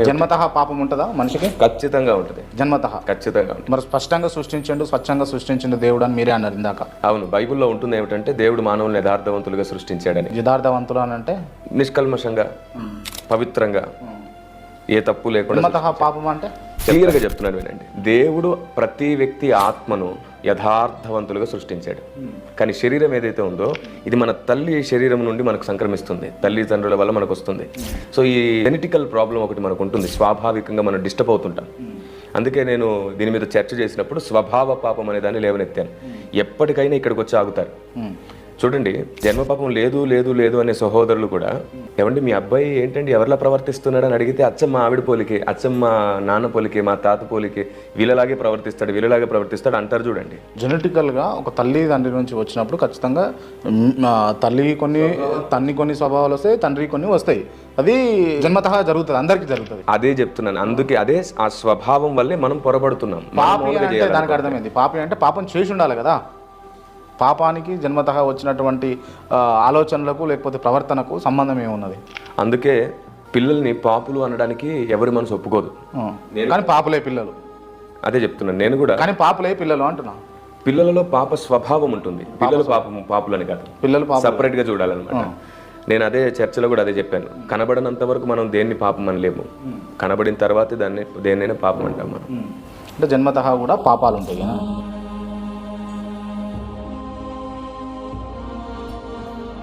జన్మతః పాపం ఉంటుందా మనిషికి? ఖచ్చితంగా ఉంటుంది. జన్మతః ఖచ్చితంగా ఉంటుంది. మరి స్పష్టంగా సృష్టించండు, స్వచ్ఛంగా సృష్టించండు దేవుడు అని మీరే అన్నారు ఇందాక. అవును, బైబిల్లో ఉంటుంది ఏమిటంటే దేవుడు మానవులను యథార్థవంతులుగా సృష్టించాడని. యథార్థవంతులు అని అంటే నిష్కల్మషంగా, పవిత్రంగా, ఏ తప్పు లేకుండా. జన్మతః పాపం అంటే క్లియర్గా చెప్తున్నాను వినండి. దేవుడు ప్రతి వ్యక్తి ఆత్మను యథార్థవంతులుగా సృష్టించాడు. కానీ శరీరం ఏదైతే ఉందో ఇది మన తల్లి శరీరం నుండి మనకు సంక్రమిస్తుంది, తల్లిదండ్రుల వల్ల మనకు వస్తుంది. సో ఈ జెనెటికల్ ప్రాబ్లం ఒకటి మనకు ఉంటుంది, స్వాభావికంగా మనం డిస్టర్బ్ అవుతుంటాం. అందుకే నేను దీని మీద చర్చ చేసినప్పుడు స్వభావ పాపం అనే దాన్ని లేవనెత్తాను. ఎప్పటికైనా ఇక్కడికి వచ్చి ఆగుతారు. చూడండి, జన్మపాపం లేదు లేదు లేదు అనే సహోదరులు కూడా, ఏమండి మీ అబ్బాయి ఏంటండి ఎవరిలా ప్రవర్తిస్తున్నాడు అని అడిగితే, అచ్చమ్మ ఆవిడ పోలికే, అచ్చమ్మ నాన్న పోలికే, మా తాత పోలికే, వీళ్ళలాగే ప్రవర్తిస్తాడు అంటారు. చూడండి, జెనెటికల్గా ఒక తల్లి తండ్రి నుంచి వచ్చినప్పుడు ఖచ్చితంగా తల్లి కొన్ని స్వభావాలు వస్తాయి, తండ్రి కొన్ని వస్తాయి. అది జన్మతః జరుగుతుంది, అందరికీ జరుగుతుంది. అదే చెప్తున్నాను. అందుకే అదే ఆ స్వభావం వల్లే మనం పొరబడుతున్నాం. పాపి అంటే దానికి అర్థమైంది, పాపి అంటే పాపం చేసి ఉండాలి కదా. పాపానికి జన్మతః వచ్చినటువంటి ఆలోచనలకు లేకపోతే ప్రవర్తనకు సంబంధం ఏమున్నది? అందుకే పిల్లల్ని పాపులు అనడానికి ఎవరి మనసు ఒప్పుకోదు. కానీ పాపులే పిల్లలు. అదే చెప్తున్నాను నేను కూడా. కానీ పాపులే పిల్లలు అంటున్నా. పిల్లలలో పాప స్వభావం ఉంటుంది, పిల్లలు పాపులు అని కాదు, పిల్లలు సపరేట్ గా చూడాలన్నమాట. నేను అదే చర్చలో కూడా అదే చెప్పాను. కనబడినంత వరకు మనం దేన్ని పాపం అనలేము, కనబడిన తర్వాత దేన్నైనా పాపం అంటాం మనం. అంటే జన్మతః కూడా పాపాలు ఉంటాయి.